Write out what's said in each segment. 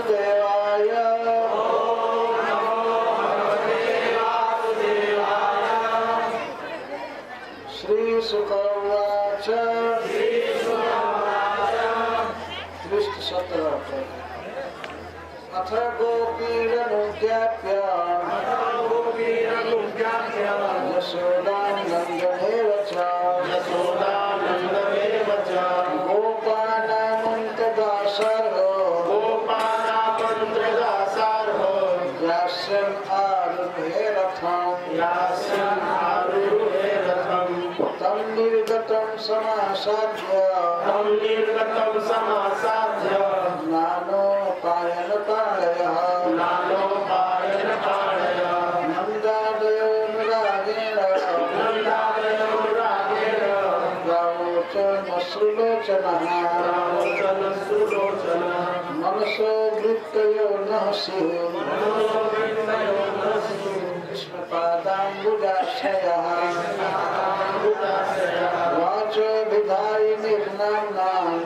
वासुदेवाय। श्रीशुक उवाच। कृष्ण 17 अथ गोपीरनुज्ञाप्य यशोदानन्दमेव च गोपानामन्तदासार्हो यास्यम् आरुहे रथम् तं निर्गतं समासाद्य नानोपायनपाणयः नन्दादयो रागेण रावोचनश्रुलोचनः मनसो वृत्तयो नः स्युः कृष्णपादाम्बुजाश्रयः वाचो विधायि निर्नाम्नाम्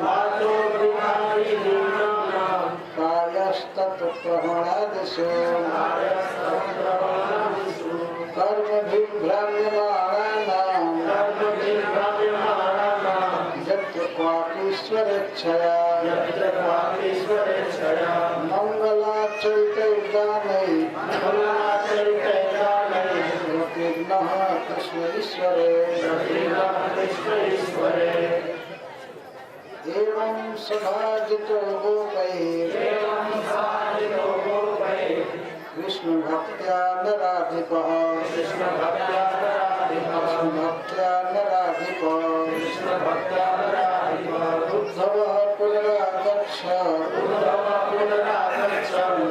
कायस्तत्प्रहणादिषु कर्मभिभ्राम्यमाणानाम् यत्र क्वापीश्वरेच्छया मङ्गलाचरितैर्दानैः प्रतिघ्नः कृष्ण ईश्वरे एवं सभाजितो गोपैः कृष्ण भक्त्या नराधिपः उद्धवः पुनरागच्छ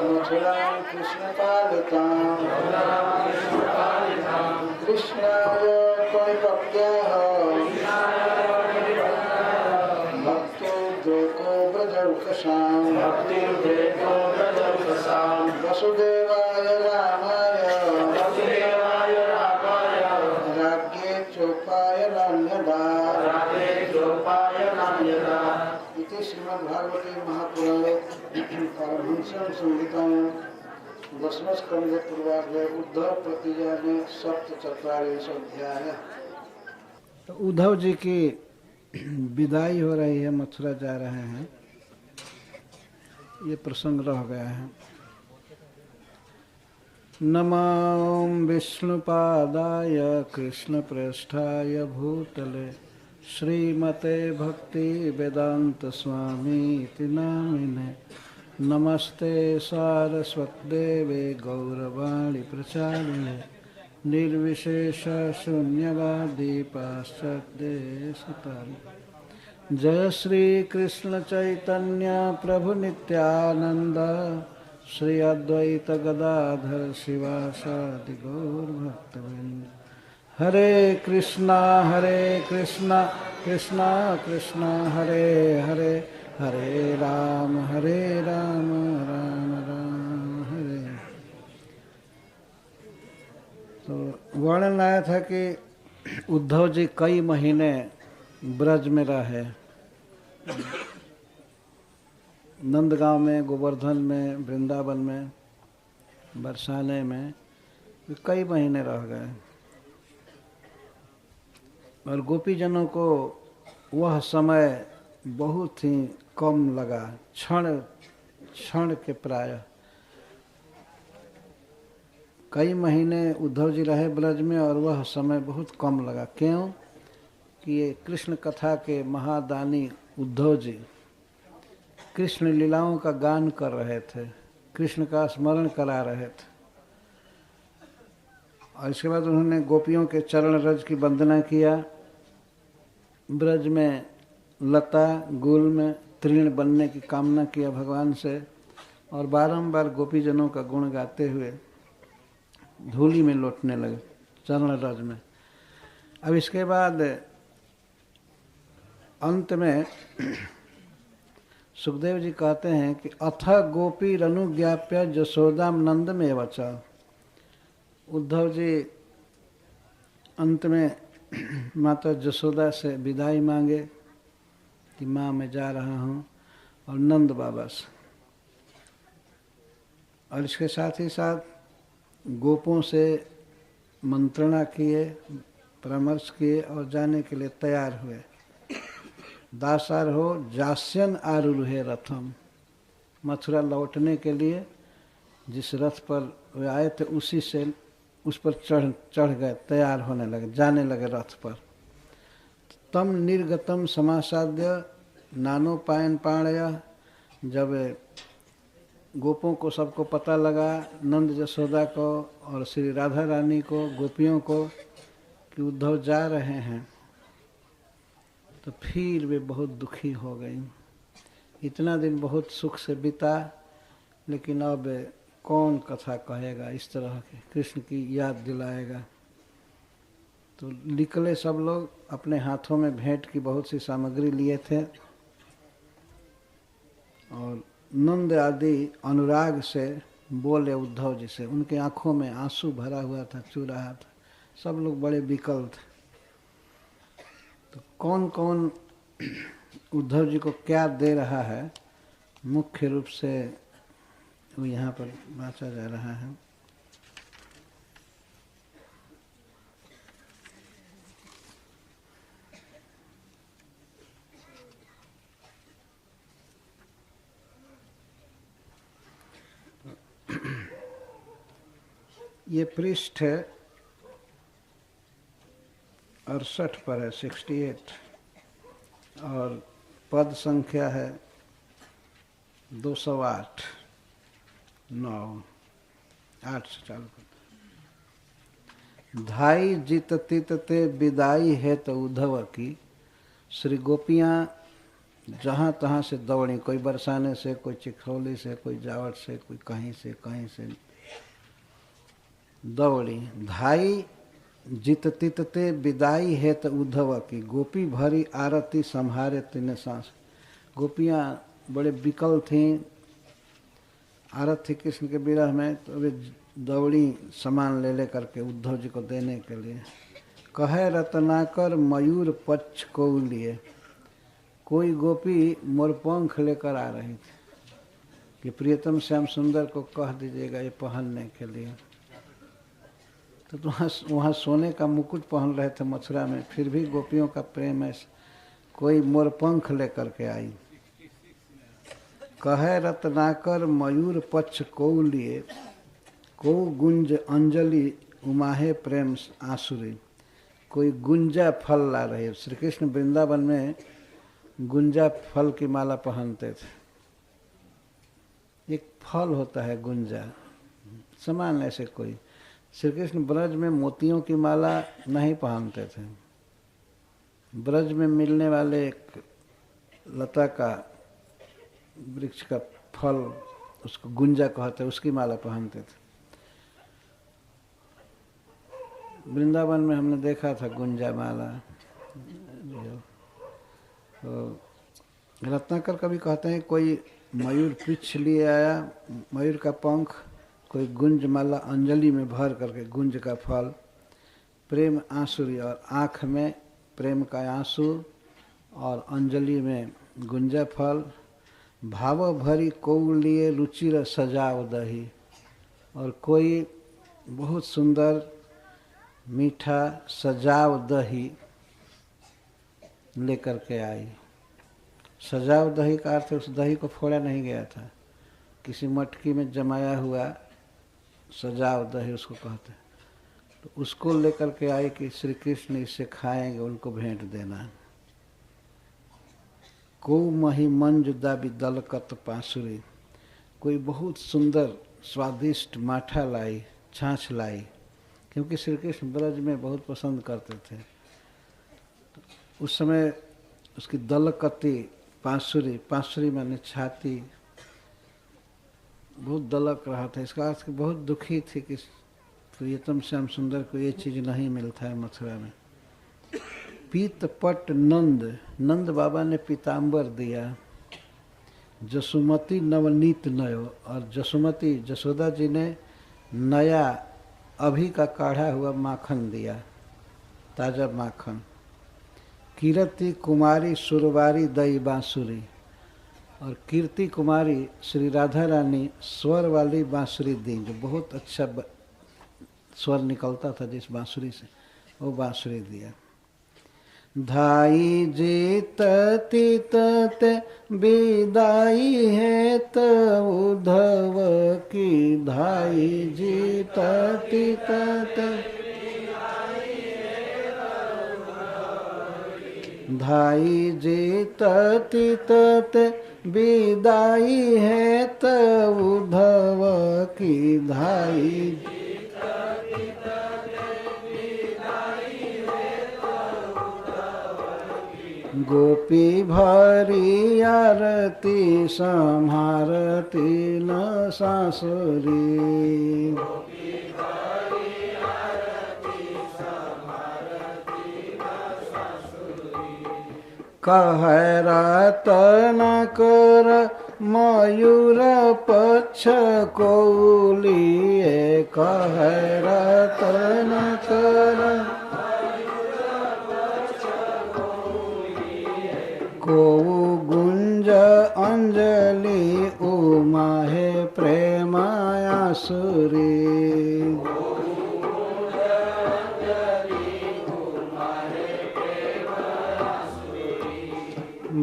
मथुरां कृष्णपालिकाम् कृष्णाय परिपक्त्याः वसुदेवाय रामाय राज्ञे चोपाय नान्यदा। इति श्रीमद्भागवते महापुराणे पारमहंस्यां संहितायां दशमस्कन्धे पूर्वार्धे उद्धव प्रतिज्ञाने सप्तचत्वारिंशो अध्याय। तो उद्धव जी की विदाई हो रही है, मथुरा जा रहे हैं, ये प्रसंग रह गया है। नमो विष्णुपादाय कृष्णप्रेष्ठाय भूतले श्रीमते भक्ति वेदांत स्वामी इति नामिने नमस्ते सारस्वतदेवे गौरवाणी प्रचारिणे निर्विशेष शून्यवादी पाश्चात्यदेशतारिणे। जय श्री कृष्ण चैतन्य प्रभु नित्यानंद श्री अद्वैत गदाधर शिवासादि गौर भक्तवृंद। हरे कृष्णा कृष्णा कृष्णा हरे हरे, हरे राम राम राम हरे। तो वर्णन आया था कि उद्धव जी कई महीने ब्रज में रहे, नंदगांव में, गोवर्धन में, वृंदावन में, बरसाने में कई महीने रह गए। और गोपीजनों को वह समय बहुत ही कम लगा, क्षण क्षण के प्राय। कई महीने उद्धव जी रहे ब्रज में और वह समय बहुत कम लगा। क्यों? कि ये कृष्ण कथा के महादानी उद्धव जी कृष्ण लीलाओं का गान कर रहे थे, कृष्ण का स्मरण करा रहे थे। और इसके बाद उन्होंने गोपियों के चरण रज की वंदना किया। ब्रज में लता गुल में तृण बनने की कामना किया भगवान से, और बारंबार गोपीजनों का गुण गाते हुए धूलि में लौटने लगे चरण रज में। अब इसके बाद अंत में सुखदेव जी कहते हैं कि अथ गोपी रनुज्ञाप्य जसोदाम नंद में वचा। उद्धव जी अंत में माता जसोदा से विदाई मांगे कि माँ मैं जा रहा हूँ, और नंद बाबा से। और इसके साथ ही साथ गोपों से मंत्रणा किए, परामर्श किए और जाने के लिए तैयार हुए। दासार हो जास्यन आरूढ़े रथम, मथुरा लौटने के लिए जिस रथ पर वे आए थे उसी से उस पर चढ़ गए, तैयार होने लगे, जाने लगे रथ पर। तम निर्गतम समासाद्य नानोपायन पाणय, जब गोपों को सबको पता लगा, नंद जसोदा को और श्री राधा रानी को, गोपियों को, कि उद्धव जा रहे हैं, तो फिर वे बहुत दुखी हो गई। इतना दिन बहुत सुख से बिता, लेकिन अब कौन कथा कहेगा, इस तरह के कृष्ण की याद दिलाएगा। तो निकले सब लोग, अपने हाथों में भेंट की बहुत सी सामग्री लिए थे और नंद आदि अनुराग से बोले उद्धव जी से। उनके आंखों में आंसू भरा हुआ था, चू रहा था, सब लोग बड़े विकल थे। तो कौन कौन उद्धव जी को क्या दे रहा है, मुख्य रूप से वो यहाँ पर बाँचा जा रहा है। ये पृष्ठ 68 पर है, 68, और पद संख्या है 208, 9, 8 से चालू करते। धाई जित तित ते विदाई है तो उद्धव की, श्री गोपियाँ जहाँ तहाँ से दौड़ी, कोई बरसाने से, कोई चिखौली से, कोई जावट से, कोई कहीं से दौड़ी। धाई जित तित ते विदाई है तो उद्धव की, गोपी भरी आरती संहारे तीन सांस। गोपियाँ बड़े विकल थीं, आरत थी कृष्ण के विरह में, तो वे दौड़ी सामान ले करके उद्धव जी को देने के लिए। कहे रत्नाकर मयूर पक्ष को लिए, कोई गोपी मोरपंख लेकर आ रही थी कि प्रियतम श्याम सुंदर को कह दीजिएगा ये पहनने के लिए। तो वहाँ सोने का मुकुट पहन रहे थे मथुरा में, फिर भी गोपियों का प्रेम है, कोई मोरपंख लेकर के आई। कहे रत्नाकर मयूर पक्ष को लिए, को गुंज अंजलि उमाहे प्रेम आसुरी, कोई गुंजा फल ला रहे। श्री कृष्ण वृंदावन में गुंजा फल की माला पहनते थे। एक फल होता है गुंजा, समान ऐसे कोई। श्री कृष्ण ब्रज में मोतियों की माला नहीं पहनते थे। ब्रज में मिलने वाले एक लता का, वृक्ष का फल, उसको गुंजा कहते हैं, उसकी माला पहनते थे। वृंदावन में हमने देखा था गुंजा माला। तो रत्नाकर कभी कहते हैं कोई मयूर पीछ लिए आया, मयूर का पंख, कोई गुंज माला अंजलि में भर करके, गुंज का फल, प्रेम आंसुरी, और आँख में प्रेम का आंसू और अंजलि में गुंजा फल। भाव भरी को लिए रुचिर सजाव दही, और कोई बहुत सुंदर मीठा सजाव दही लेकर के आई। सजाव दही का अर्थ उस दही को फोड़ा नहीं गया था, किसी मटकी में जमाया हुआ सजाव दही उसको कहते हैं। तो उसको लेकर के आई कि श्री कृष्ण इससे खाएंगे, उनको भेंट देना। को मही मंजु दाबी दलकत पासुरी, कोई बहुत सुंदर स्वादिष्ट माठा लाई, छाछ लाई, क्योंकि श्री कृष्ण ब्रज में बहुत पसंद करते थे। उस समय उसकी दलकती पांसुरी, पांसुरी माने छाती, बहुत दलक रहा था। इसका अर्थ बहुत दुखी थी कि प्रियतम श्याम सुंदर को ये चीज़ नहीं मिलता है मथुरा में। पीतपट नंद, नंद बाबा ने पीताम्बर दिया। जसुमती नवनीत नयो, और जसुमती जसोदा जी ने नया अभी का काढ़ा हुआ माखन दिया, ताजा माखन। कीरति कुमारी सुरवारी दई बांसुरी, और कीर्ति कुमारी श्री राधा रानी स्वर वाली बांसुरी दी, जो बहुत अच्छा स्वर निकलता था जिस बांसुरी से, वो बांसुरी दिया। धाई जीतती तते विदाई है त उद्धव की, धाई जीतती तते, धाई जीतती तते विदाई है त उद्धव की, धाई गोपी भरी आरती संहारती न सासुरी, कहरत न कर मयूर पक्ष कौलिए, कहरत न कर को गुंज अंजलि उमा है प्रेमायासुरी,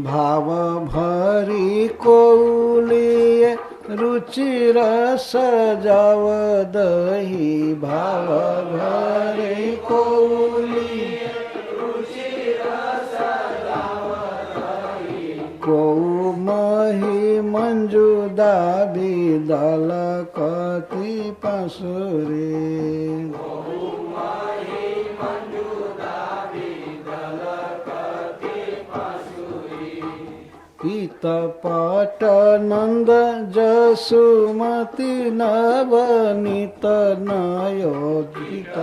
भाव भरी कौलिए रुचिर सजाव दही, भाव भरी कौलिए को मही मंजुदा बिदल कति पासुरी, पीत पट नंद जसुमति नवनीत नयोजित,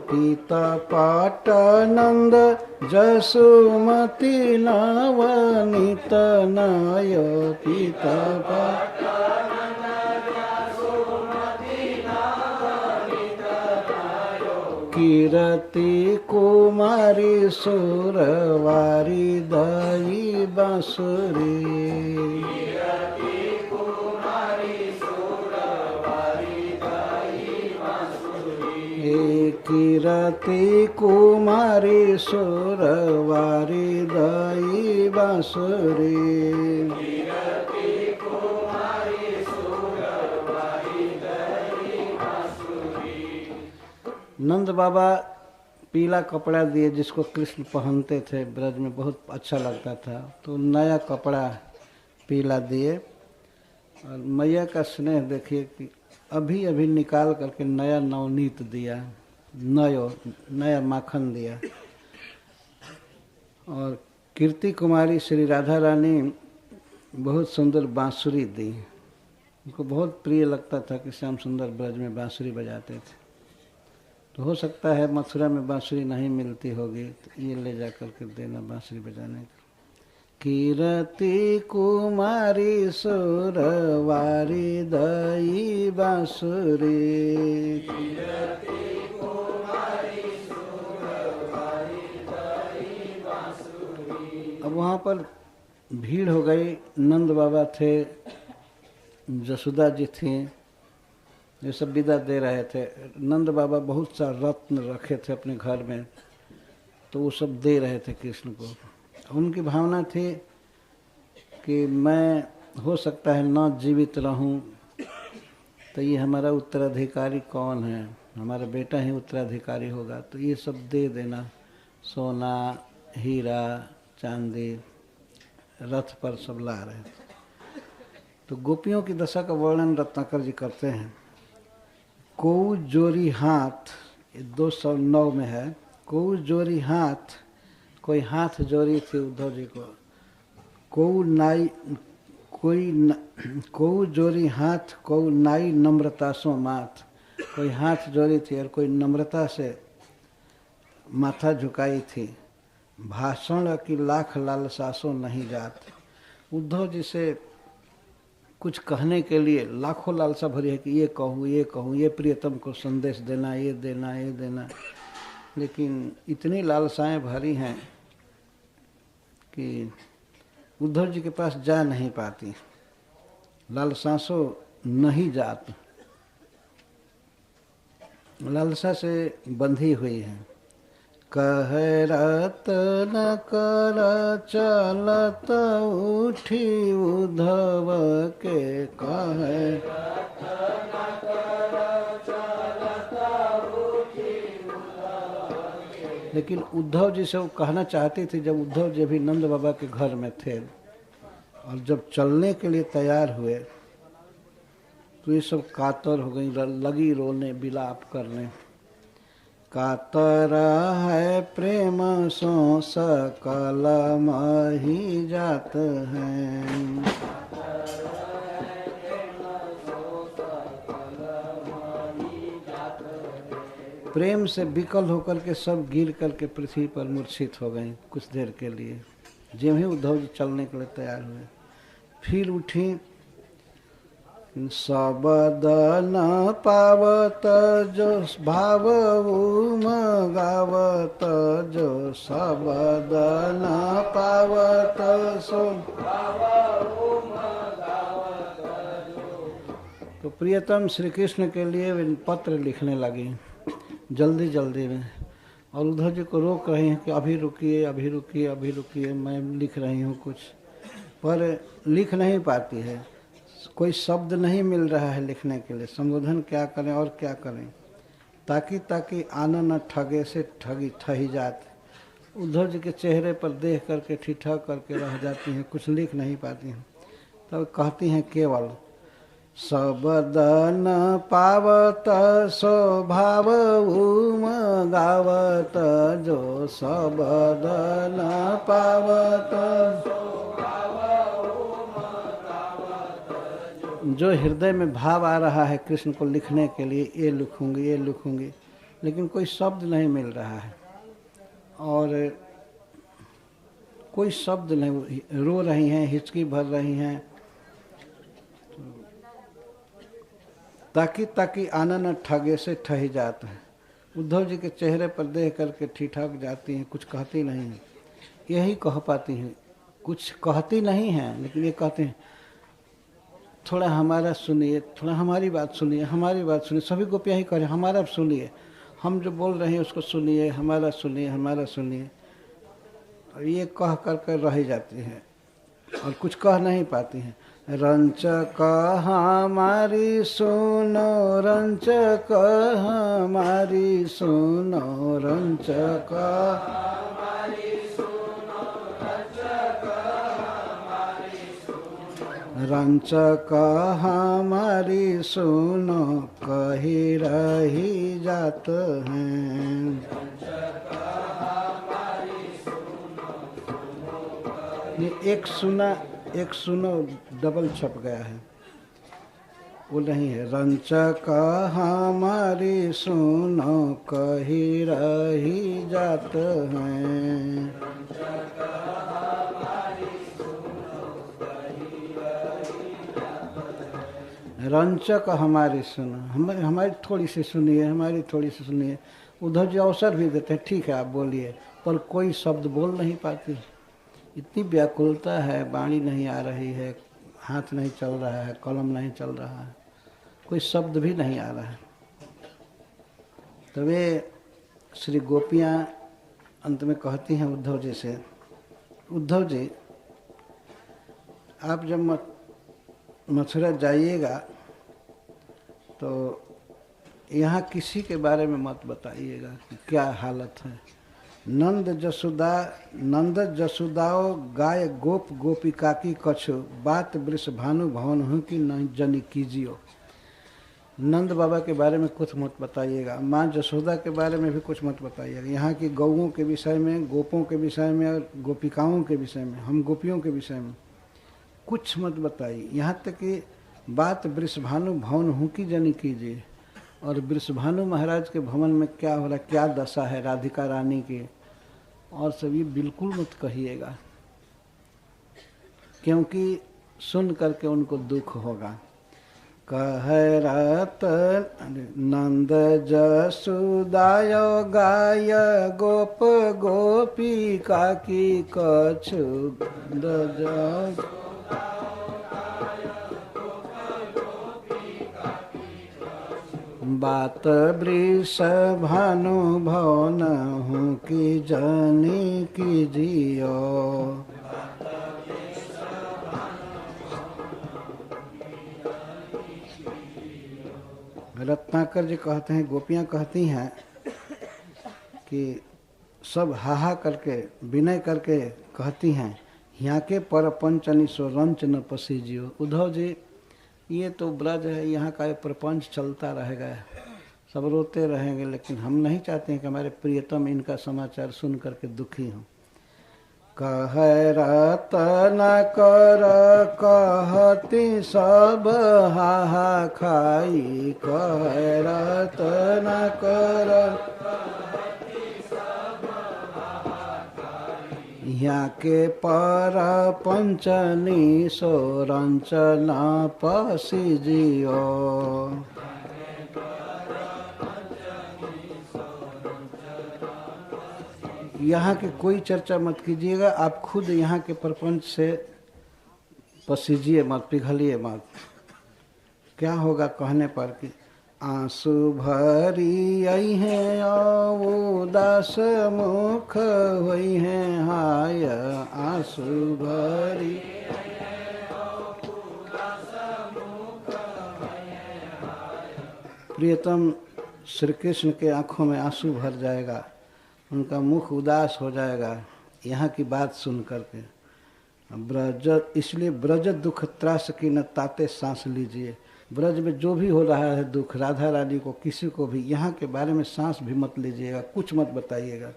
पीत पट नंद जसुमति नवनीत नय, पीत पट कीरति कुमारी सुरवारी दई बांसुरी, कीरति कुमारी सुरवारी दई बांसुरी, नंद बाबा पीला कपड़ा दिए जिसको कृष्ण पहनते थे, ब्रज में बहुत अच्छा लगता था, तो नया कपड़ा पीला दिए। और मैया का स्नेह देखिए कि अभी अभी निकाल करके नया नवनीत दिया, नया माखन दिया। और कीर्ति कुमारी श्री राधा रानी बहुत सुंदर बांसुरी दी, उनको बहुत प्रिय लगता था कि श्याम सुंदर ब्रज में बांसुरी बजाते थे। तो हो सकता है मथुरा में बांसुरी नहीं मिलती होगी, तो ये ले जा करके देना बांसुरी बजाने का। कीरति कुमारी सुरवारी दई बांसुरी, अब वहाँ पर भीड़ हो गई। नंद बाबा थे, जसोदा जी थी, ये सब विदा दे रहे थे। नंद बाबा बहुत सा रत्न रखे थे अपने घर में, तो वो सब दे रहे थे कृष्ण को। उनकी भावना थी कि मैं हो सकता है न जीवित रहूं, तो ये हमारा उत्तराधिकारी कौन है, हमारा बेटा ही उत्तराधिकारी होगा, तो ये सब दे देना, सोना हीरा चांदी रथ पर सब ला रहे थे। तो गोपियों की दशा का वर्णन रत्नाकर जी करते हैं। को जोरी हाथ, 209 में है, को जोरी हाथ, कोई हाथ जोड़ी थी उद्धव जी को। को जोरी हाथ, को नाई नम्रता सो माथ, कोई हाथ जोड़ी थी और कोई नम्रता से माथा झुकाई थी। भाषण की लाख लालसा सो नहीं जात, उद्धव जी से कुछ कहने के लिए लाखों लालसा भरी है कि ये कहूँ, ये कहूँ, ये प्रियतम को संदेश देना, ये देना, ये देना। लेकिन इतनी लालसाएं भरी हैं कि उद्धव जी के पास जा नहीं पाती। लालसा सो नहीं जात, लालसा से बंधी हुई है। कह रतन कर चलत उठी उद्धव के, कह लेकिन उद्धव जी से वो कहना चाहती थी, जब उद्धव जी भी नंद बाबा के घर में थे और जब चलने के लिए तैयार हुए तो ये सब कातर हो गई, लगी रोने विलाप करने। कातर है प्रेम सो सकल मही जात हैं, प्रेम से विकल होकर के सब गिर करके पृथ्वी पर मूर्छित हो गए कुछ देर के लिए। जब ही उद्धव जी चलने के लिए तैयार हुए, फिर उठी। सबद न पावत जो भाव गावत, जो सबद न पावत सो। तो प्रियतम श्री कृष्ण के लिए पत्र लिखने लगी जल्दी जल्दी में, और उद्धव जी को रोक रही हैं कि अभी रुकिए, अभी रुकिए, अभी रुकिए, मैं लिख रही हूँ कुछ, पर लिख नहीं पाती है। कोई शब्द नहीं मिल रहा है लिखने के लिए। संबोधन क्या करें और क्या करें, ताकि आना न ठगे से ठगी ठही जात। उद्धव जी के चेहरे पर देख करके ठिठक करके रह जाती हैं, कुछ लिख नहीं पाती हैं। तब कहती हैं केवल सबद न पावत स्वभाव गावत, जो सबद न पावत। जो हृदय में भाव आ रहा है कृष्ण को लिखने के लिए, ये लिखूंगी, ये लिखूंगी, लेकिन कोई शब्द नहीं मिल रहा है और कोई शब्द नहीं। रो रही हैं, हिचकी भर रही हैं, ताकि आना न ठगे से ठही जाता है। उद्धव जी के चेहरे पर देख करके ठिठक जाती हैं, कुछ कहती नहीं हैं। यही कह पाती हैं, कुछ कहती नहीं हैं, लेकिन ये कहते हैं थोड़ा हमारा सुनिए, थोड़ा हमारी बात सुनिए, हमारी बात सुनिए। सभी गोपियाँ ही कह रहे हैं हमारा सुनिए, हम जो बोल रहे हैं उसको सुनिए, हमारा सुनिए, हमारा सुनिए। और ये कह कर कर रह जाती हैं और कुछ कह नहीं पाती हैं। रंच कह हमारी सुनो, रंच कह हमारी सुनो, रंच कह रंच कह हमारी सुनो, कही रही जात हैं। ये एक सुनो डबल छप गया है, वो नहीं है। रंच कह हमारी सुनो, कही रही जात हैं। रंचक हमारी सुनो, हमारी थोड़ी सी सुनिए, हमारी थोड़ी सी सुनिए। उद्धव जी अवसर भी देते हैं, ठीक है आप बोलिए, पर कोई शब्द बोल नहीं पाती। इतनी व्याकुलता है, वाणी नहीं आ रही है, हाथ नहीं चल रहा है, कलम नहीं चल रहा है, कोई शब्द भी नहीं आ रहा है। तो वे श्री गोपियाँ अंत में कहती हैं उद्धव जी से, उद्धव जी आप जब मथुरा जाइएगा तो यहाँ किसी के बारे में मत बताइएगा कि क्या हालत है। नंद जसुदाओ गाय गोप गोपिका की कछु, बात वृष भानु भवन हूँ कि नहीं जनी कीजियो। नंद बाबा के बारे में कुछ मत बताइएगा, माँ जसोदा के बारे में भी कुछ मत बताइएगा। यहाँ की गौओं के विषय में, गोपों के विषय में और गोपिकाओं के विषय में, हम गोपियों के विषय में कुछ मत बताइए। यहाँ तक कि बात वृषभानु भवन हूँ की जनी कीजिए। और वृषभानु महाराज के भवन में क्या हो रहा, क्या दशा है राधिका रानी की, और सब ये बिल्कुल मत कहिएगा, क्योंकि सुन करके उनको दुख होगा। कह नंद जसुदाय गाय गोप गोपिका की कछु बात वृषभानु भवन हूँ की जनी कीजियो। रत्नाकर जी कहते हैं, गोपियाँ कहती हैं कि सब हाहा करके विनय करके कहती हैं, यहाँ के पर पंचनी सो रंच न पसीजियो। उद्धव जी, ये तो ब्रज है, यहाँ का प्रपंच चलता रहेगा, सब रोते रहेंगे, लेकिन हम नहीं चाहते हैं कि हमारे प्रियतम इनका समाचार सुन करके दुखी हों। कह रतन कर कहती सब हाहा खाई, कह रतन कर यहाँ के पर पंचनी सो रंचना पसीजियो। यहाँ की कोई चर्चा मत कीजिएगा, आप खुद यहाँ के प्रपंच से पसीजिए मत, पिघलिए मत। क्या होगा कहने पर कि आंसू भरी आई हैं उदास मुख हुई हैं हाय, आंसू भरी प्रियतम श्री कृष्ण के आंखों में आंसू भर जाएगा, उनका मुख उदास हो जाएगा यहाँ की बात सुन करके। ब्रज, इसलिए ब्रज दुख त्रास की न ताते सांस लीजिए। ब्रज में जो भी हो रहा है दुख, राधा रानी को किसी को भी, यहाँ के बारे में सांस भी मत लीजिएगा, कुछ मत बताइएगा।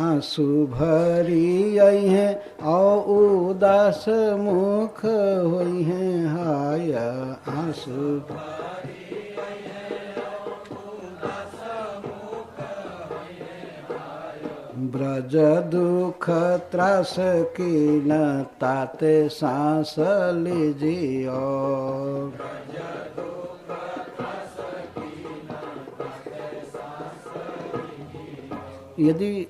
आंसू भरी आई हैं और उदास मुख हुई हैं हाय, आंसू ब्रज दुख त्रास की न ताते सांस लीजियो। यदि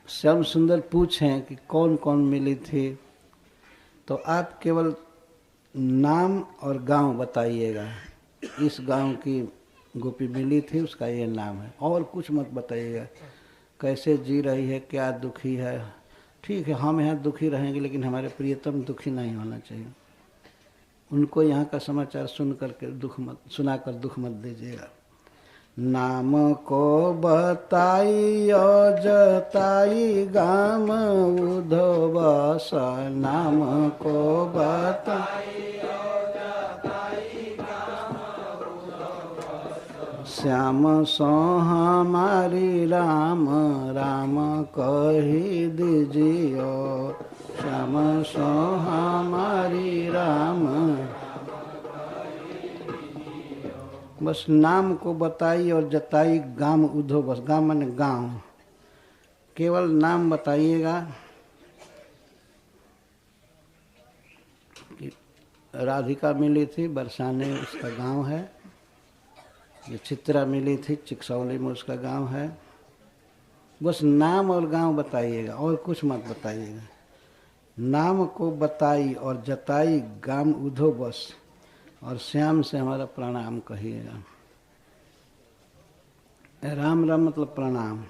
श्याम सुंदर पूछें कि कौन कौन मिली थी, तो आप केवल नाम और गांव बताइएगा। इस गांव की गोपी मिली थी, उसका ये नाम है, और कुछ मत बताइएगा। कैसे जी रही है, क्या दुखी है, ठीक है हम यहाँ दुखी रहेंगे, लेकिन हमारे प्रियतम दुखी नहीं होना चाहिए। उनको यहाँ का समाचार सुन करके सुनाकर दुख मत दीजिएगा। नाम को बताई जताई गाम उधो बस, नाम को बताई श्याम सो हमारी राम राम कही दीजियो, श्याम सो हमारी राम। बस नाम को बताई और जताई गाम उधो बस, गाम माने गांव, केवल नाम बताइएगा। राधिका मिली थी बरसाने, उसका गांव है। ये चित्रा मिली थी चिकसौली में, उसका गांव है। बस नाम और गांव बताइएगा, और कुछ मत बताइएगा। नाम को बताई और जताई गाम उधो बस, और श्याम से हमारा प्रणाम कहिएगा। राम राम मतलब प्रणाम।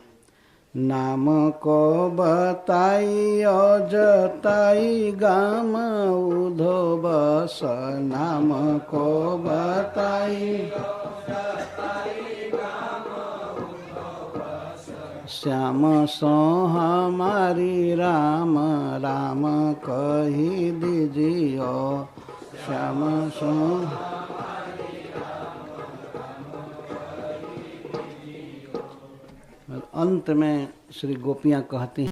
नाम को बताई और जताई गाम उधो बस, नाम को बताई श्याम सो हमारी राम राम कही दीजियो, श्याम सो। अंत में श्री गोपियाँ कहती हैं,